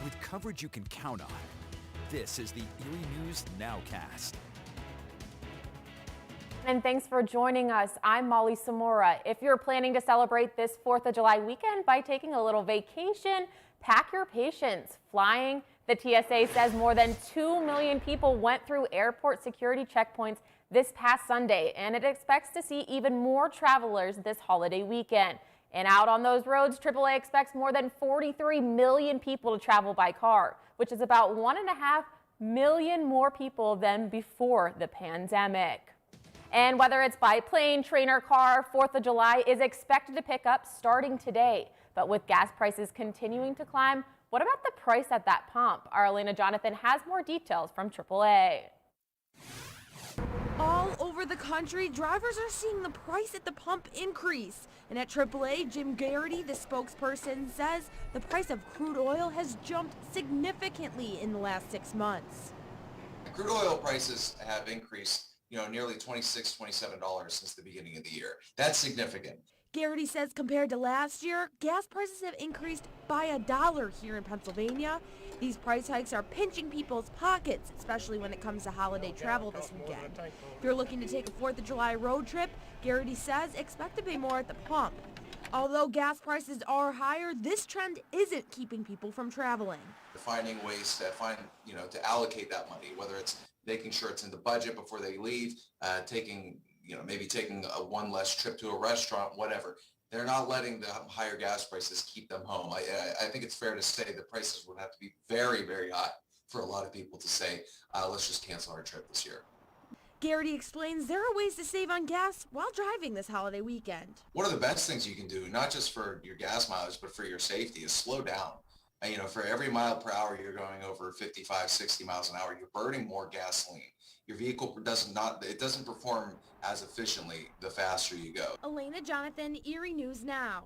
with coverage you can count on. This is the Erie News Nowcast. And thanks for joining us. I'm Molly Samora. If you're planning to celebrate this 4th of July weekend by taking a little vacation, pack your patience. Flying, the TSA says more than 2 million people went through airport security checkpoints this past Sunday, and it expects to see even more travelers this holiday weekend. And out on those roads, AAA expects more than 43 million people to travel by car, which is about 1.5 million more people than before the pandemic. And whether it's by plane, train, or car, 4th of July is expected to pick up starting today. But with gas prices continuing to climb, what about the price at that pump? Our Elena Jonathan has more details from AAA. All over the country, drivers are seeing the price at the pump increase. And at AAA, Jim Garrity, the spokesperson, says the price of crude oil has jumped significantly in the last 6 months. Crude oil prices have increased, nearly $26, $27 since the beginning of the year. That's significant. Garrity says compared to last year, gas prices have increased by $1 here in Pennsylvania. These price hikes are pinching people's pockets, especially when it comes to holiday travel this weekend. If you're looking to take a 4th of July road trip, Garrity says expect to pay more at the pump. Although gas prices are higher, this trend isn't keeping people from traveling. Finding ways to allocate that money, whether it's making sure it's in the budget before they leave, maybe taking one less trip to a restaurant, whatever. They're not letting the higher gas prices keep them home. I think it's fair to say the prices would have to be very, very high for a lot of people to say, let's just cancel our trip this year. Garrity explains there are ways to save on gas while driving this holiday weekend. One of the best things you can do, not just for your gas mileage, but for your safety, is slow down. For every mile per hour you're going over 55, 60 miles an hour, you're burning more gasoline. Your vehicle doesn't perform as efficiently the faster you go. Elena Jonathan, Erie News Now.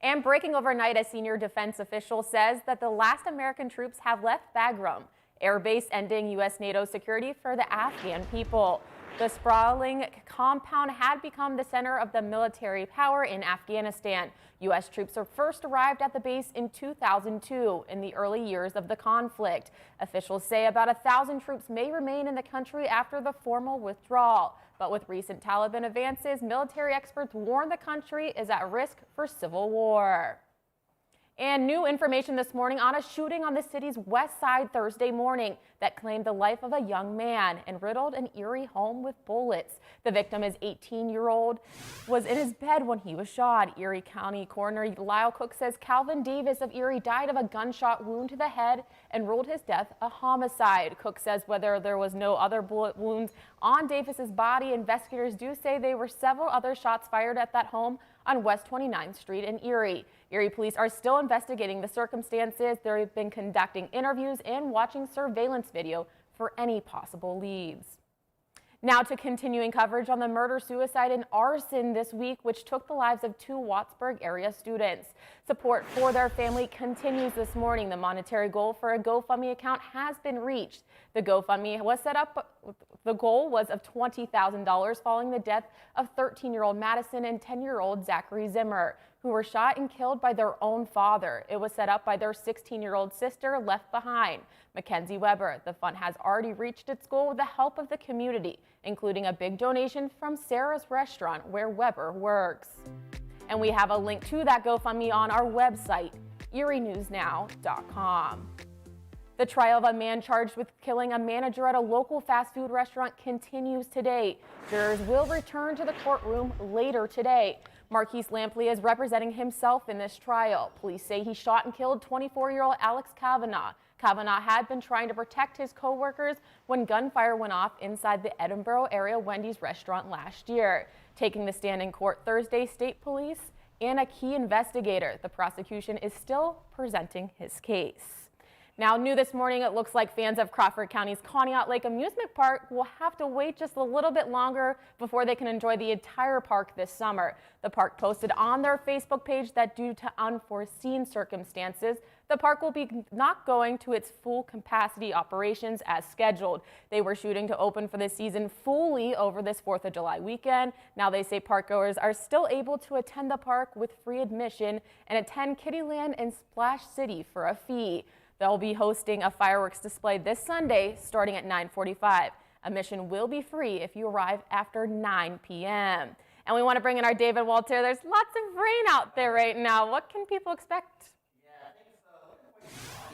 And breaking overnight, a senior defense official says that the last American troops have left Bagram Air Base, ending U.S. NATO security for the Afghan people. The sprawling compound had become the center of the military power in Afghanistan. U.S. troops first arrived at the base in 2002, in the early years of the conflict. Officials say about 1,000 troops may remain in the country after the formal withdrawal. But with recent Taliban advances, military experts warn the country is at risk for civil war. And new information this morning on a shooting on the city's west side Thursday morning that claimed the life of a young man and riddled an Erie home with bullets. The victim is 18-year-old, was in his bed when he was shot. Erie County Coroner Lyle Cook says Calvin Davis of Erie died of a gunshot wound to the head and ruled his death a homicide. Cook says whether there was no other bullet wounds on Davis's body, investigators do say there were several other shots fired at that home on West 29th Street in Erie. Erie police are still investigating the circumstances. They've been conducting interviews and watching surveillance video for any possible leads. Now to continuing coverage on the murder, suicide, and arson this week, which took the lives of 2 Wattsburg area students. Support for their family continues this morning. The monetary goal for a GoFundMe account has been reached. The GoFundMe was set up. The goal was of $20,000 following the death of 13-year-old Madison and 10-year-old Zachary Zimmer, who were shot and killed by their own father. It was set up by their 16-year-old sister left behind, Mackenzie Weber. The fund has already reached its goal with the help of the community, including a big donation from Sarah's Restaurant, where Weber works. And we have a link to that GoFundMe on our website, erienewsnow.com. The trial of a man charged with killing a manager at a local fast food restaurant continues today. Jurors will return to the courtroom later today. Marquise Lampley is representing himself in this trial. Police say he shot and killed 24-year-old Alex Kavanaugh. Kavanaugh had been trying to protect his co-workers when gunfire went off inside the Edinboro area Wendy's restaurant last year. Taking the stand in court Thursday, state police and a key investigator. The prosecution is still presenting his case. Now, new this morning, it looks like fans of Crawford County's Conneaut Lake Amusement Park will have to wait just a little bit longer before they can enjoy the entire park this summer. The park posted on their Facebook page that due to unforeseen circumstances, the park will be not going to its full capacity operations as scheduled. They were shooting to open for the season fully over this 4th of July weekend. Now they say parkgoers are still able to attend the park with free admission and attend Kiddieland and Splash City for a fee. They'll be hosting a fireworks display this Sunday starting at 9:45. Admission will be free if you arrive after 9 p.m. And we want to bring in our David Walter. There's lots of rain out there right now. What can people expect?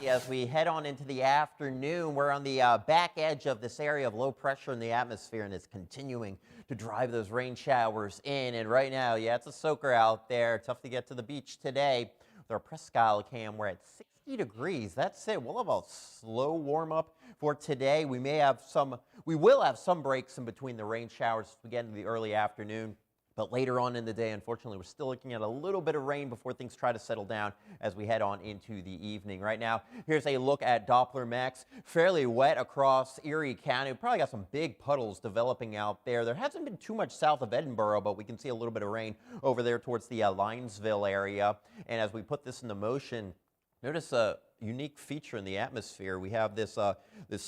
As we head on into the afternoon, we're on the back edge of this area of low pressure in the atmosphere, and it's continuing to drive those rain showers in. And right now, yeah, it's a soaker out there. Tough to get to the beach today. With our Presque Isle cam, we're at 60 degrees. That's it. We'll have a slow warm up for today. We will have some breaks in between the rain showers as we get into the early afternoon. But later on in the day, unfortunately, we're still looking at a little bit of rain before things try to settle down as we head on into the evening. Right now, here's a look at Doppler Max. Fairly wet across Erie County. We've probably got some big puddles developing out there. There hasn't been too much south of Edinburgh, but we can see a little bit of rain over there towards the Linesville area. And as we put this into motion, notice a unique feature in the atmosphere. We have this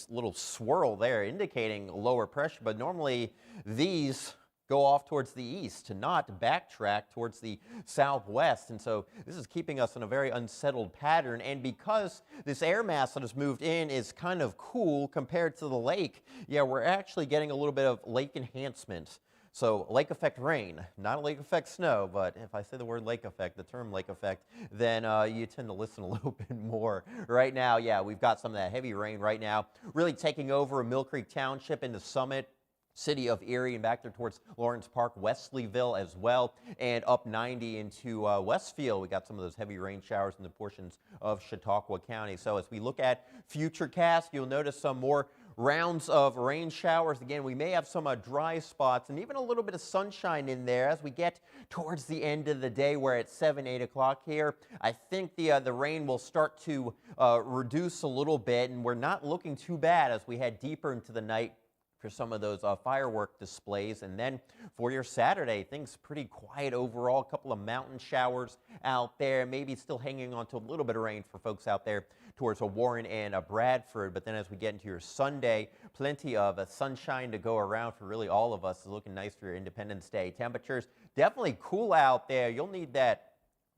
little swirl there indicating lower pressure, but normally these go off towards the east to not backtrack towards the southwest. And so this is keeping us in a very unsettled pattern. And because this air mass that has moved in is kind of cool compared to the lake, yeah, we're actually getting a little bit of lake enhancement. So lake effect rain, not a lake effect snow, but if I say the word lake effect, the term lake effect, then you tend to listen a little bit more. Right now, yeah, we've got some of that heavy rain right now, really taking over Mill Creek Township into Summit, City of Erie, and back there towards Lawrence Park, Wesleyville as well, and up 90 into Westfield. We got some of those heavy rain showers in the portions of Chautauqua County. So as we look at futurecast, you'll notice some more rounds of rain showers. Again, we may have some dry spots and even a little bit of sunshine in there as we get towards the end of the day. We're at 7, 8 o'clock here. I think the rain will start to reduce a little bit, and we're not looking too bad as we head deeper into the night for some of those firework displays. And then for your Saturday, things pretty quiet overall. A couple of mountain showers out there, maybe still hanging on to a little bit of rain for folks out there towards Warren and Bradford. But then as we get into your Sunday, plenty of sunshine to go around for really all of us. It's looking nice for your Independence Day. Temperatures definitely cool out there. You'll need that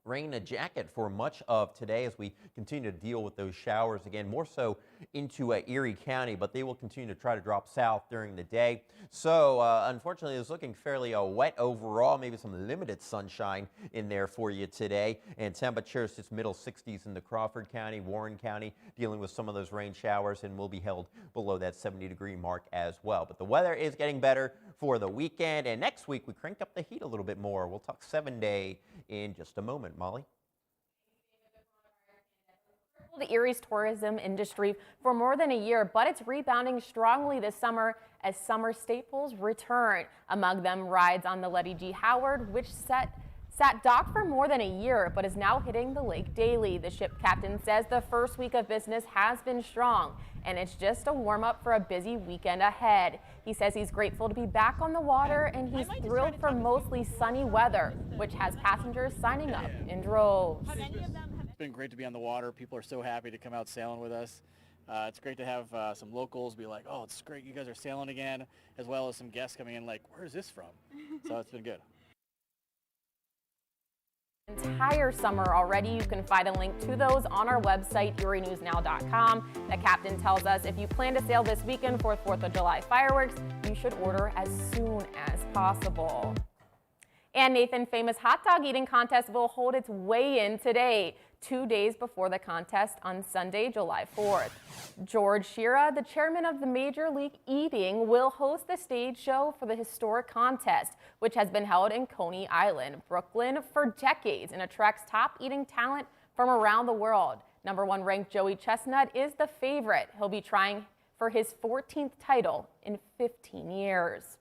rain jacket for much of today as we continue to deal with those showers again, more so into Erie County, but they will continue to try to drop south during the day. So unfortunately, it's looking fairly wet overall, maybe some limited sunshine in there for you today, and temperatures just middle 60s into Crawford County, Warren County, dealing with some of those rain showers, and will be held below that 70-degree mark as well. But the weather is getting better for the weekend, and next week we crank up the heat a little bit more. We'll talk 7-day in just a moment. Molly? The Erie's tourism industry for more than a year, but it's rebounding strongly this summer as summer staples return. Among them, rides on the Lettie G Howard, which sat docked for more than a year, but is now hitting the lake daily. The ship captain says the first week of business has been strong, and it's just a warm-up for a busy weekend ahead. He says he's grateful to be back on the water, and he's thrilled for mostly sunny weather, which has passengers signing up in droves. It's been great to be on the water. People are so happy to come out sailing with us. It's great to have some locals be like, oh, it's great you guys are sailing again, as well as some guests coming in like, where's this from? So it's been good. Entire summer already. You can find a link to those on our website, erienewsnow.com. The captain tells us if you plan to sail this weekend for 4th of July fireworks, you should order as soon as possible. And Nathan Famous Hot Dog Eating Contest will hold its weigh-in today, 2 days before the contest on Sunday, July 4th. George Shira, the chairman of the Major League Eating, will host the stage show for the historic contest, which has been held in Coney Island, Brooklyn for decades and attracts top eating talent from around the world. #1 ranked Joey Chestnut is the favorite. He'll be trying for his 14th title in 15 years.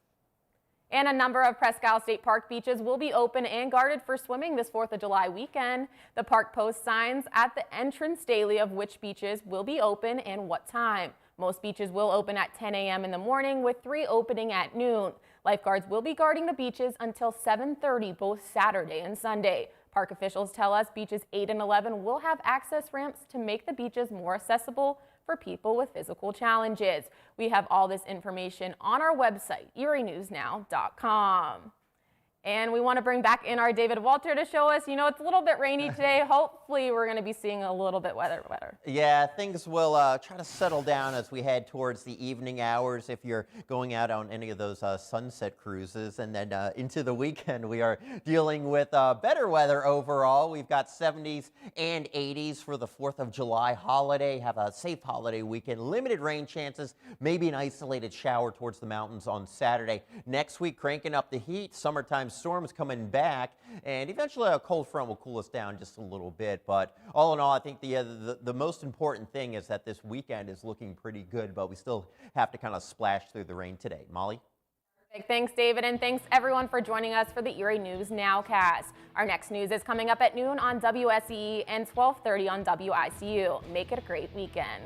And a number of Presque Isle State Park beaches will be open and guarded for swimming this 4th of July weekend. The park posts signs at the entrance daily of which beaches will be open and what time. Most beaches will open at 10 a.m. in the morning, with 3 opening at noon. Lifeguards will be guarding the beaches until 7:30 both Saturday and Sunday. Park officials tell us beaches 8 and 11 will have access ramps to make the beaches more accessible for people with physical challenges. We have all this information on our website, erienewsnow.com. And we want to bring back in our David Walter to show us, it's a little bit rainy today. Hopefully we're going to be seeing a little bit weather. Yeah, things will try to settle down as we head towards the evening hours if you're going out on any of those sunset cruises. And then into the weekend, we are dealing with better weather overall. We've got 70s and 80s for the 4th of July holiday. Have a safe holiday weekend. Limited rain chances, maybe an isolated shower towards the mountains on Saturday. Next week, cranking up the heat. Summertime storms coming back, and eventually a cold front will cool us down just a little bit. But all in all, I think the most important thing is that this weekend is looking pretty good, but we still have to kind of splash through the rain today. Molly? Perfect. Thanks, David, and thanks everyone for joining us for the Erie News Nowcast. Our next news is coming up at noon on WSE and 12:30 on WICU. Make it a great weekend.